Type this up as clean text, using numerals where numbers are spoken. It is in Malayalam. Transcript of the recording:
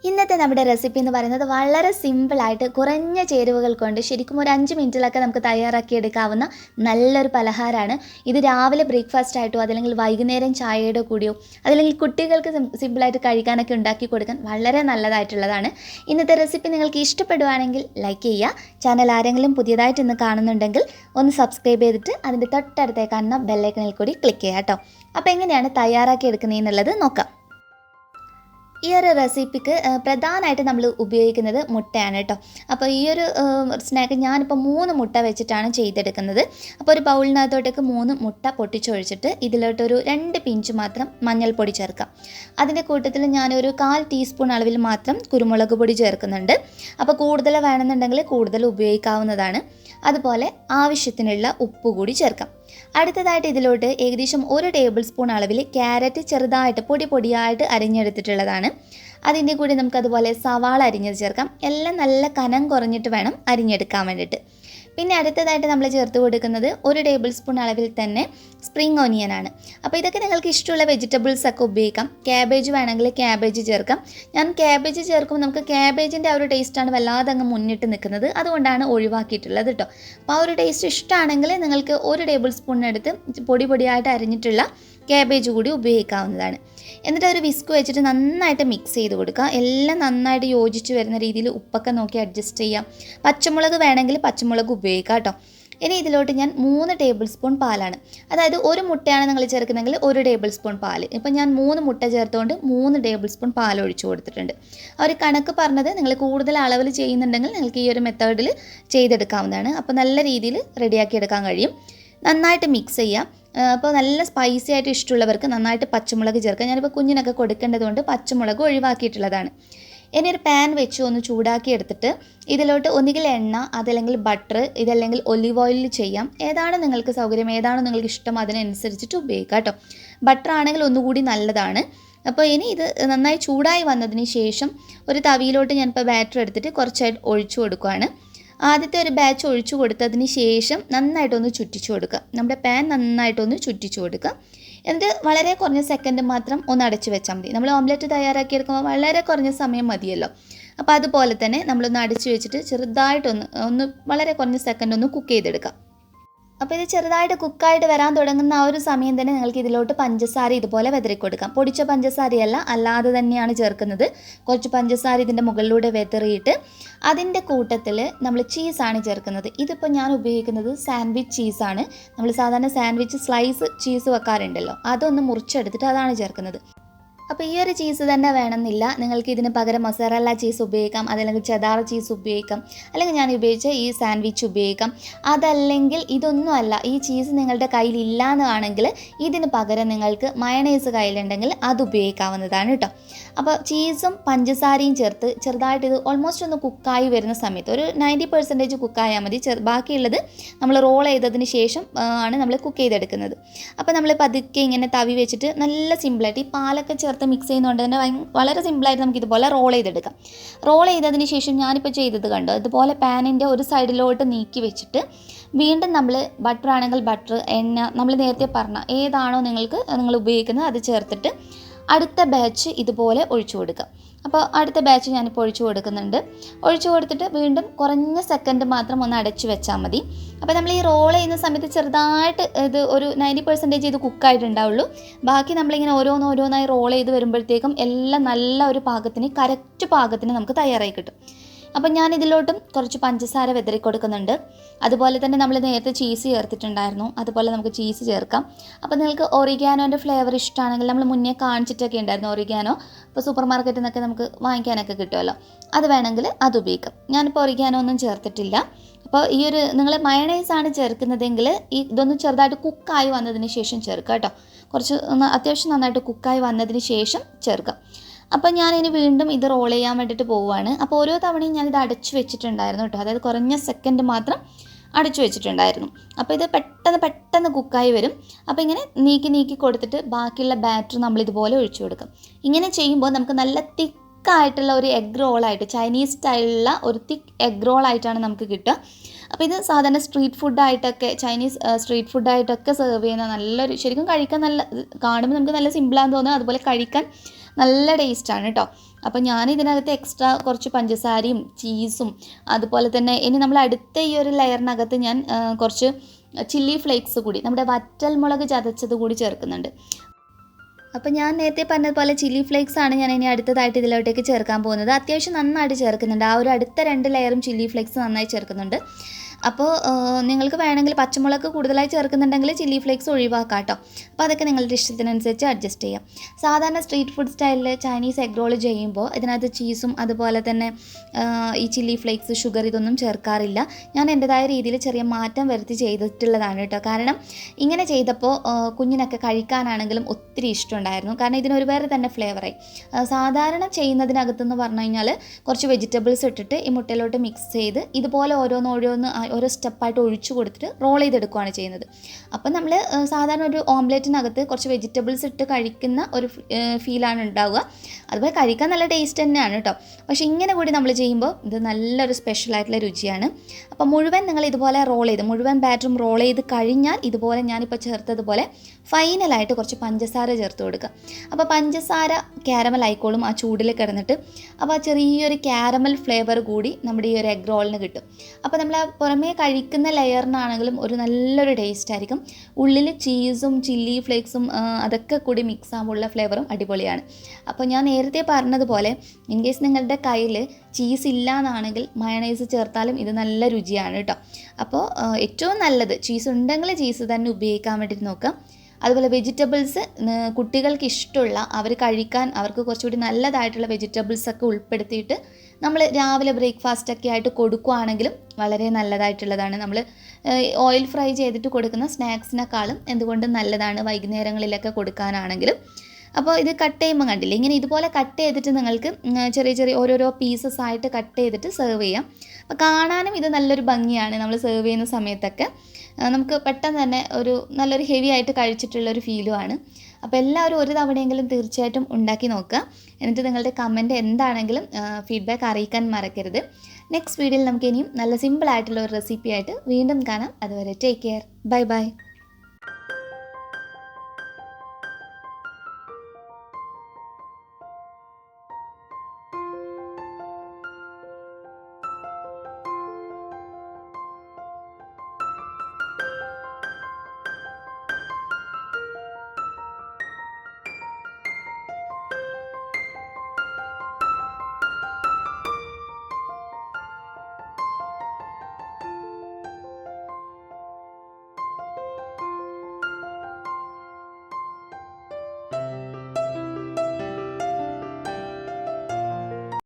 ഇന്നത്തെ നമ്മുടെ റെസിപ്പി എന്ന് പറയുന്നത് വളരെ സിമ്പിളായിട്ട് കുറഞ്ഞ ചേരുവകൾ കൊണ്ട് ശരിക്കും ഒരു 5 മിനിറ്റിലൊക്കെ നമുക്ക് തയ്യാറാക്കി എടുക്കാവുന്ന നല്ലൊരു പലഹാരമാണ്. ഇത് രാവിലെ ബ്രേക്ക്ഫാസ്റ്റ് ആയിട്ടോ അതല്ലെങ്കിൽ വൈകുന്നേരം ചായയുടെ കൂടിയോ അതല്ലെങ്കിൽ കുട്ടികൾക്ക് സിമ്പിളായിട്ട് കഴിക്കാനൊക്കെ ഉണ്ടാക്കി കൊടുക്കാൻ വളരെ നല്ലതായിട്ടുള്ളതാണ്. ഇന്നത്തെ റെസിപ്പി നിങ്ങൾക്ക് ഇഷ്ടപ്പെടുവാണെങ്കിൽ ലൈക്ക് ചെയ്യുക. ചാനൽ ആരെങ്കിലും പുതിയതായിട്ട് ഇന്ന് കാണുന്നുണ്ടെങ്കിൽ ഒന്ന് സബ്സ്ക്രൈബ് ചെയ്തിട്ട് അതിൻ്റെ തൊട്ടടുത്തേ കാണുന്ന ബെല്ലൈക്കണിൽ കൂടി ക്ലിക്ക് ചെയ്യുക കേട്ടോ. അപ്പോൾ എങ്ങനെയാണ് തയ്യാറാക്കി എടുക്കുന്നതെന്നുള്ളത് നോക്കാം. ഈ ഒരു റെസിപ്പിക്ക് പ്രധാനമായിട്ട് നമ്മൾ ഉപയോഗിക്കുന്നത് മുട്ടയാണ് കേട്ടോ. അപ്പോൾ ഈ ഒരു സ്നാക്ക് ഞാനിപ്പോൾ 3 മുട്ട വെച്ചിട്ടാണ് ചെയ്തെടുക്കുന്നത്. അപ്പോൾ ഒരു ബൗളിനകത്തോട്ടേക്ക് 3 മുട്ട പൊട്ടിച്ചൊഴിച്ചിട്ട് ഇതിലോട്ടൊരു 2 പിഞ്ച് മാത്രം മഞ്ഞൾപ്പൊടി ചേർക്കാം. അതിൻ്റെ കൂട്ടത്തിൽ ഞാനൊരു 1/4 ടീസ്പൂൺ അളവിൽ മാത്രം കുരുമുളക് പൊടി ചേർക്കുന്നുണ്ട്. അപ്പോൾ കൂടുതൽ വേണമെന്നുണ്ടെങ്കിൽ കൂടുതൽ ഉപയോഗിക്കാവുന്നതാണ്. അതുപോലെ ആവശ്യത്തിനുള്ള ഉപ്പ് കൂടി ചേർക്കാം. അടുത്തതായിട്ട് ഇതിലോട്ട് ഏകദേശം 1 ടേബിൾ സ്പൂൺ അളവിൽ ക്യാരറ്റ് ചെറുതായിട്ട് പൊടിയായിട്ട് അരിഞ്ഞെടുത്തിട്ടുള്ളതാണ്. അതിൻ്റെ കൂടി നമുക്കതുപോലെ സവാള അരിഞ്ഞത് ചേർക്കാം. എല്ലാം നല്ല കനം കുറഞ്ഞിട്ട് വേണം അരിഞ്ഞെടുക്കാൻ വേണ്ടിയിട്ട്. പിന്നെ അടുത്തതായിട്ട് നമ്മൾ ചേർത്ത് കൊടുക്കുന്നത് 1 ടേബിൾ സ്പൂൺ അളവിൽ തന്നെ സ്പ്രിംഗ് ഓനിയനാണ്. അപ്പോൾ ഇതൊക്കെ നിങ്ങൾക്ക് ഇഷ്ടമുള്ള വെജിറ്റബിൾസ് ഒക്കെ ഉപയോഗിക്കാം. ക്യാബേജ് വേണമെങ്കിൽ ക്യാബേജ് ചേർക്കാം. ഞാൻ ക്യാബേജ് ചേർക്കുമ്പോൾ നമുക്ക് ക്യാബേജിൻ്റെ ആ ഒരു ടേസ്റ്റാണ് വല്ലാതെ അങ്ങ് മുന്നിട്ട് നിൽക്കുന്നത്, അതുകൊണ്ടാണ് ഒഴിവാക്കിയിട്ടുള്ളത് കേട്ടോ. അപ്പോൾ ആ ഒരു ടേസ്റ്റ് ഇഷ്ടമാണെങ്കിൽ നിങ്ങൾക്ക് 1 ടേബിൾ സ്പൂണിനടുത്ത് പൊടിയായിട്ട് അരിഞ്ഞിട്ടുള്ള ക്യാബേജ് കൂടി ഉപയോഗിക്കാവുന്നതാണ്. എന്നിട്ട് ഒരു വിസ്ക് വെച്ചിട്ട് നന്നായിട്ട് മിക്സ് ചെയ്ത് കൊടുക്കുക. എല്ലാം നന്നായിട്ട് യോജിച്ച് വരുന്ന രീതിയിൽ ഉപ്പൊക്കെ നോക്കി അഡ്ജസ്റ്റ് ചെയ്യാം. പച്ചമുളക് വേണമെങ്കിൽ പച്ചമുളക് ഉപയോഗിക്കാം കേട്ടോ. ഇനി ഇതിലോട്ട് ഞാൻ 3 ടേബിൾ സ്പൂൺ പാലാണ്, അതായത് 1 മുട്ടയാണ് നിങ്ങൾ ചേർക്കുന്നതെങ്കിൽ 1 ടേബിൾ സ്പൂൺ പാൽ. ഇപ്പം ഞാൻ 3 മുട്ട ചേർത്തുകൊണ്ട് 3 ടേബിൾ സ്പൂൺ പാൽ ഒഴിച്ചു കൊടുത്തിട്ടുണ്ട്. ആ ഒരു കണക്ക് പറഞ്ഞത് നിങ്ങൾ കൂടുതൽ അളവിൽ ചെയ്യുന്നുണ്ടെങ്കിൽ നിങ്ങൾക്ക് ഈ ഒരു മെത്തേഡിൽ ചെയ്തെടുക്കാവുന്നതാണ്. അപ്പോൾ നല്ല രീതിയിൽ റെഡിയാക്കി എടുക്കാൻ കഴിയും. നന്നായിട്ട് മിക്സ് ചെയ്യാം. അപ്പോൾ നല്ല സ്പൈസി ആയിട്ട് ഇഷ്ടമുള്ളവർക്ക് നന്നായിട്ട് പച്ചമുളക് ചേർക്കാം. ഞാനിപ്പോൾ കുഞ്ഞിനൊക്കെ കൊടുക്കേണ്ടതുകൊണ്ട് പച്ചമുളക് ഒഴിവാക്കിയിട്ടുള്ളതാണ്. ഇനി ഒരു പാൻ വെച്ച് ഒന്ന് ചൂടാക്കി എടുത്തിട്ട് ഇതിലോട്ട് ഒന്നുകിൽ എണ്ണ അതല്ലെങ്കിൽ ബട്ടർ ഇതല്ലെങ്കിൽ ഒലിവ് ഓയിലിൽ ചെയ്യാം. ഏതാണ് നിങ്ങൾക്ക് സൗകര്യം, ഏതാണോ നിങ്ങൾക്ക് ഇഷ്ടം അതിനനുസരിച്ചിട്ട് ഉപയോഗിക്കാം കേട്ടോ. ബട്ടർ ആണെങ്കിൽ ഒന്നുകൂടി നല്ലതാണ്. അപ്പോൾ ഇനി ഇത് നന്നായി ചൂടായി വന്നതിന് ശേഷം ഒരു തവിയിലോട്ട് ഞാനിപ്പോൾ ബാറ്റർ എടുത്തിട്ട് കുറച്ചായിട്ട് ഒഴിച്ചു കൊടുക്കുകയാണ്. ആദ്യത്തെ ഒരു ബാച്ച് ഒഴിച്ചു കൊടുത്തതിന് ശേഷം നന്നായിട്ടൊന്ന് ചുറ്റിച്ചു കൊടുക്കുക. നമ്മുടെ പാൻ നന്നായിട്ടൊന്ന് ചുറ്റിച്ചു കൊടുക്കുക. എന്നിട്ട് വളരെ കുറഞ്ഞ സെക്കൻഡ് മാത്രം ഒന്ന് അടച്ചു വെച്ചാൽ മതി. നമ്മൾ ഓംലെറ്റ് തയ്യാറാക്കിയെടുക്കുമ്പോൾ വളരെ കുറഞ്ഞ സമയം മതിയല്ലോ. അപ്പോൾ അതുപോലെ തന്നെ നമ്മളൊന്ന് അടച്ചു വെച്ചിട്ട് ചെറുതായിട്ടൊന്ന് വളരെ കുറഞ്ഞ സെക്കൻഡ് ഒന്ന് കുക്ക് ചെയ്തെടുക്കാം. അപ്പോൾ ഇത് ചെറുതായിട്ട് കുക്കായിട്ട് വരാൻ തുടങ്ങുന്ന ആ ഒരു സമയം തന്നെ നിങ്ങൾക്ക് ഇതിലോട്ട് പഞ്ചസാര ഇതുപോലെ വെതറി കൊടുക്കാം. പൊടിച്ച പഞ്ചസാരയല്ല, അല്ലാതെ തന്നെയാണ് ചേർക്കുന്നത്. കുറച്ച് പഞ്ചസാര ഇതിൻ്റെ മുകളിലൂടെ വെതറിയിട്ട് അതിൻ്റെ കൂട്ടത്തിൽ നമ്മൾ ചീസാണ് ചേർക്കുന്നത്. ഇതിപ്പോൾ ഞാൻ ഉപയോഗിക്കുന്നത് സാൻഡ്വിച്ച് ചീസാണ്. നമ്മൾ സാധാരണ സാൻഡ്വിച്ച് സ്ലൈസ് ചീസ് വെക്കാറുണ്ടല്ലോ, അതൊന്ന് മുറിച്ചെടുത്തിട്ട് അതാണ് ചേർക്കുന്നത്. അപ്പോൾ ഈ ഒരു ചീസ് തന്നെ വേണമെന്നില്ല, നിങ്ങൾക്ക് ഇതിന് പകരം മൊസറല്ല ചീസ് ഉപയോഗിക്കാം, അതല്ലെങ്കിൽ ചെദാർ ചീസ് ഉപയോഗിക്കാം, അല്ലെങ്കിൽ ഞാൻ ഉപയോഗിച്ച ഈ സാൻഡ്വിച്ച് ഉപയോഗിക്കാം. അതല്ലെങ്കിൽ ഇതൊന്നുമല്ല, ഈ ചീസ് നിങ്ങളുടെ കയ്യിലില്ല എന്നാണെങ്കിൽ ഇതിന് പകരം നിങ്ങൾക്ക് മയണൈസ് കയ്യിലുണ്ടെങ്കിൽ അത് ഉപയോഗിക്കാവുന്നതാണ് കേട്ടോ. അപ്പോൾ ചീസും പഞ്ചസാരയും ചേർത്ത് ചെറുതായിട്ട് ഇത് ഓൾമോസ്റ്റ് ഒന്ന് കുക്കായി വരുന്ന സമയത്ത് ഒരു 90% കുക്കായാൽ മതി. ബാക്കിയുള്ളത് നമ്മൾ റോൾ ചെയ്തതിന് ശേഷം ആണ് നമ്മൾ കുക്ക് ചെയ്തെടുക്കുന്നത്. അപ്പോൾ നമ്മൾ പതുക്കെ ഇങ്ങനെ തവി വെച്ചിട്ട് നല്ല സിമ്പിളായിട്ട് ഈ പാലൊക്കെ ചേർത്ത് മിക്സ് ചെയ്യുന്നതുകൊണ്ട് തന്നെ വളരെ സിമ്പിളായിട്ട് നമുക്ക് ഇതുപോലെ റോൾ ചെയ്തെടുക്കാം. റോൾ ചെയ്തതിന് ശേഷം ഞാനിപ്പോൾ ചെയ്തത് കണ്ടോ, ഇതുപോലെ പാനിൻ്റെ ഒരു സൈഡിലോട്ട് നീക്കി വെച്ചിട്ട് വീണ്ടും നമ്മൾ ബട്ടർ ആണെങ്കിൽ ബട്ടർ, എണ്ണ നമ്മൾ നേരത്തെ പറഞ്ഞ ഏതാണോ നിങ്ങൾ ഉപയോഗിക്കുന്നത് അത് ചേർത്തിട്ട് അടുത്ത ബാച്ച് ഇതുപോലെ ഒഴിച്ചു കൊടുക്കുക. അപ്പോൾ അടുത്ത ബാച്ച് ഞാനിപ്പോൾ ഒഴിച്ചു കൊടുക്കുന്നുണ്ട്. ഒഴിച്ചു കൊടുത്തിട്ട് വീണ്ടും കുറഞ്ഞ സെക്കൻഡ് മാത്രം ഒന്ന് അടച്ചു വെച്ചാൽ മതി. അപ്പോൾ നമ്മൾ ഈ റോൾ ചെയ്യുന്ന സമയത്ത് ചെറുതായിട്ട് ഇത് ഒരു 90% ഇത് കുക്കായിട്ടുണ്ടാവുള്ളൂ. ബാക്കി നമ്മളിങ്ങനെ ഓരോന്നായി റോൾ ചെയ്ത് വരുമ്പോഴത്തേക്കും എല്ലാം നല്ല ഒരു കറക്റ്റ് പാകത്തിന് നമുക്ക് തയ്യാറായി കിട്ടും. അപ്പം ഞാൻ ഇതിലോട്ടും കുറച്ച് പഞ്ചസാര വെതറി കൊടുക്കുന്നുണ്ട്. അതുപോലെ തന്നെ നമ്മൾ നേരത്തെ ചീസ് ചേർത്തിട്ടുണ്ടായിരുന്നു, അതുപോലെ നമുക്ക് ചീസ് ചേർക്കാം. അപ്പോൾ നിങ്ങൾക്ക് ഒറിഗാനോൻ്റെ ഫ്ലേവർ ഇഷ്ടമാണെങ്കിൽ നമ്മൾ മുന്നേ കാണിച്ചിട്ടൊക്കെ ഉണ്ടായിരുന്നു ഒറിഗാനോ. ഇപ്പോൾ സൂപ്പർ മാർക്കറ്റിൽ നിന്നൊക്കെ നമുക്ക് വാങ്ങിക്കാനൊക്കെ കിട്ടുമല്ലോ, അത് വേണമെങ്കിൽ അത് ഉപയോഗിക്കാം. ഞാനിപ്പോൾ ഒറിഗാനോ ഒന്നും ചേർത്തിട്ടില്ല. അപ്പോൾ ഈ ഒരു നിങ്ങൾ മയണൈസാണ് ചേർക്കുന്നതെങ്കിൽ ഇതൊന്ന് ചെറുതായിട്ട് കുക്കായി വന്നതിന് ശേഷം ചേർക്കുക കേട്ടോ. കുറച്ച് അത്യാവശ്യം നന്നായിട്ട് കുക്കായി വന്നതിന് ശേഷം ചേർക്കാം. അപ്പോൾ ഞാനിനി വീണ്ടും ഇത് റോൾ ചെയ്യാൻ വേണ്ടിയിട്ട് പോവുകയാണ്. അപ്പോൾ ഓരോ തവണയും ഞാനിത് അടച്ചു വെച്ചിട്ടുണ്ടായിരുന്നു കേട്ടോ, അതായത് കുറഞ്ഞ സെക്കൻഡ് മാത്രം അടച്ചു വെച്ചിട്ടുണ്ടായിരുന്നു. അപ്പോൾ ഇത് പെട്ടെന്ന് കുക്കായി വരും. അപ്പോൾ ഇങ്ങനെ നീക്കി കൊടുത്തിട്ട് ബാക്കിയുള്ള ബാറ്റർ നമ്മളിതുപോലെ ഒഴിച്ചു കൊടുക്കും. ഇങ്ങനെ ചെയ്യുമ്പോൾ നമുക്ക് നല്ല തിക്കായിട്ടുള്ള ഒരു എഗ് റോളായിട്ട്, ചൈനീസ് സ്റ്റൈലിലുള്ള ഒരു തിക്ക് എഗ് റോളായിട്ടാണ് നമുക്ക് കിട്ടുക. അപ്പോൾ ഇത് സാധാരണ സ്ട്രീറ്റ് ഫുഡായിട്ടൊക്കെ, ചൈനീസ് സ്ട്രീറ്റ് ഫുഡായിട്ടൊക്കെ സെർവ് ചെയ്യുന്ന നല്ലൊരു, ശരിക്കും കഴിക്കാൻ കാണുമ്പോൾ നമുക്ക് നല്ല സിമ്പിളാണെന്ന് തോന്നുന്നു, അതുപോലെ കഴിക്കാൻ നല്ല ടേസ്റ്റാണ് കേട്ടോ. അപ്പോൾ ഞാൻ ഇതിനകത്ത് എക്സ്ട്രാ കുറച്ച് പഞ്ചസാരയും ചീസും അതുപോലെ തന്നെ ഇനി നമ്മൾ അടുത്ത ഈ ഒരു ലെയറിനകത്ത് ഞാൻ കുറച്ച് ചില്ലി ഫ്ലേക്സ് കൂടി, നമ്മുടെ വറ്റൽ മുളക് ചതച്ചത് കൂടി ചേർക്കുന്നുണ്ട്. അപ്പോൾ ഞാൻ നേരത്തെ പറഞ്ഞതുപോലെ ചില്ലി ഫ്ലേക്സ് ആണ് ഞാൻ ഇനി അടുത്തതായിട്ട് ഇതിലോട്ടേക്ക് ചേർക്കാൻ പോകുന്നത്. അത്യാവശ്യം നന്നായിട്ട് ചേർക്കുന്നുണ്ട്. ആ ഒരു അടുത്ത 2 ലെയറും ചില്ലി ഫ്ലേക്സ് നന്നായി ചേർക്കുന്നുണ്ട്. അപ്പോൾ നിങ്ങൾക്ക് വേണമെങ്കിൽ പച്ചമുളക് കൂടുതലായി ചേർക്കുന്നുണ്ടെങ്കിൽ ചില്ലി ഫ്ലേക്സ് ഒഴിവാക്കാം കേട്ടോ. അപ്പോൾ അതൊക്കെ നിങ്ങളുടെ ഇഷ്ടത്തിനനുസരിച്ച് അഡ്ജസ്റ്റ് ചെയ്യാം. സാധാരണ സ്ട്രീറ്റ് ഫുഡ് സ്റ്റൈലിൽ ചൈനീസ് എഗ് റോൾ ചെയ്യുമ്പോൾ ഇതിനകത്ത് ചീസും അതുപോലെ തന്നെ ഈ ചില്ലി ഫ്ലേക്സ്, ഷുഗർ ഇതൊന്നും ചേർക്കാറില്ല. ഞാൻ എൻ്റെതായ രീതിയിൽ ചെറിയ മാറ്റം വരുത്തി ചെയ്തിട്ടുള്ളതാണ് കേട്ടോ. കാരണം ഇങ്ങനെ ചെയ്തപ്പോൾ കുഞ്ഞിനൊക്കെ കഴിക്കാനാണെങ്കിലും ഒത്തിരി ഇഷ്ടമുണ്ടായിരുന്നു. കാരണം ഇതിനൊരു വേറെ തന്നെ ഫ്ലേവറായി. സാധാരണ ചെയ്യുന്നതിനകത്തെന്ന് പറഞ്ഞു കഴിഞ്ഞാൽ കുറച്ച് വെജിറ്റബിൾസ് ഇട്ടിട്ട് ഈ മുട്ടയിലോട്ട് മിക്സ് ചെയ്ത് ഇതുപോലെ ഓരോ സ്റ്റെപ്പായിട്ട് ഒഴിച്ചു കൊടുത്തിട്ട് റോൾ ചെയ്തെടുക്കുകയാണ് ചെയ്യുന്നത്. അപ്പം നമ്മൾ സാധാരണ ഒരു ഓംലെറ്റിനകത്ത് കുറച്ച് വെജിറ്റബിൾസ് ഇട്ട് കഴിക്കുന്ന ഒരു ഫീലാണ് ഉണ്ടാവുക. അതുപോലെ കഴിക്കാൻ നല്ല ടേസ്റ്റ് തന്നെയാണ് കേട്ടോ. പക്ഷേ ഇങ്ങനെ കൂടി നമ്മൾ ചെയ്യുമ്പോൾ ഇത് നല്ലൊരു സ്പെഷ്യലായിട്ടുള്ള രുചിയാണ്. അപ്പോൾ മുഴുവൻ നിങ്ങൾ ഇതുപോലെ മുഴുവൻ ബാറ്ററും റോൾ ചെയ്ത് കഴിഞ്ഞാൽ ഇതുപോലെ ഞാനിപ്പോൾ ചേർത്തതുപോലെ ഫൈനലായിട്ട് കുറച്ച് പഞ്ചസാര ചേർത്ത് കൊടുക്കുക. അപ്പോൾ പഞ്ചസാര ക്യാരമൽ ആയിക്കോളും ആ ചൂടിൽ കിടന്നിട്ട്. അപ്പോൾ ചെറിയൊരു ക്യാരമൽ ഫ്ലേവർ കൂടി നമ്മുടെ ഈ ഒരു എഗ് റോളിന് കിട്ടും. അപ്പോൾ നമ്മൾ പുറമേ കഴിക്കുന്ന ലെയറിനാണെങ്കിലും ഒരു നല്ലൊരു ടേസ്റ്റ് ആയിരിക്കും. ഉള്ളിൽ ചീസും ചില്ലി ഫ്ലേക്സും അതൊക്കെ കൂടി മിക്സ് ആകുമ്പോഴുള്ള ഫ്ലേവറും അടിപൊളിയാണ്. അപ്പോൾ ഞാൻ നേരത്തെ പറഞ്ഞതുപോലെ ഇൻ കേസ് നിങ്ങളുടെ കയ്യിൽ ചീസ് ഇല്ല എന്നാണെങ്കിൽ മയണൈസ് ചേർത്താലും ഇത് നല്ല രുചിയാണ് കേട്ടോ. അപ്പോൾ ഏറ്റവും നല്ലത് ചീസ് ഉണ്ടെങ്കിൽ ചീസ് തന്നെ ഉപയോഗിക്കാൻ വേണ്ടിയിട്ട് നോക്കാം. അതുപോലെ വെജിറ്റബിൾസ് കുട്ടികൾക്ക് ഇഷ്ടമുള്ള അവർക്ക് കുറച്ചുകൂടി നല്ലതായിട്ടുള്ള വെജിറ്റബിൾസൊക്കെ ഉൾപ്പെടുത്തിയിട്ട് നമ്മൾ രാവിലെ ബ്രേക്ക്ഫാസ്റ്റൊക്കെ ആയിട്ട് കൊടുക്കുകയാണെങ്കിലും വളരെ നല്ലതായിട്ടുള്ളതാണ്. നമ്മൾ ഓയിൽ ഫ്രൈ ചെയ്തിട്ട് കൊടുക്കുന്ന സ്നാക്സിനെക്കാളും എന്തുകൊണ്ടും നല്ലതാണ് വൈകുന്നേരങ്ങളിലൊക്കെ കൊടുക്കാനാണെങ്കിലും. അപ്പോൾ ഇത് കട്ട് ചെയ്യുമ്പോൾ കണ്ടില്ലേ, ഇങ്ങനെ ഇതുപോലെ കട്ട് ചെയ്തിട്ട് നിങ്ങൾക്ക് ചെറിയ ചെറിയ ഓരോരോ പീസസ് ആയിട്ട് കട്ട് ചെയ്തിട്ട് സെർവ് ചെയ്യാം. അപ്പോൾ കാണാനും ഇത് നല്ലൊരു ഭംഗിയാണ്. നമ്മൾ സെർവ് ചെയ്യുന്ന സമയത്തൊക്കെ നമുക്ക് പെട്ടെന്ന് തന്നെ നല്ലൊരു ഹെവി ആയിട്ട് കഴിച്ചിട്ടുള്ളൊരു ഫീലുമാണ്. അപ്പോൾ എല്ലാവരും ഒരു തവണയെങ്കിലും തീർച്ചയായിട്ടും ഉണ്ടാക്കി നോക്കുക. എന്നിട്ട് നിങ്ങളുടെ കമൻറ്റ് എന്താണെങ്കിലും ഫീഡ്ബാക്ക് അറിയിക്കാൻ മറക്കരുത്. നെക്സ്റ്റ് വീഡിയോയിൽ നമുക്ക് ഇനിയും നല്ല സിമ്പിളായിട്ടുള്ള ഒരു റെസിപ്പി ആയിട്ട് വീണ്ടും കാണാം. അതുവരെ ടേക്ക് കെയർ. Bye bye.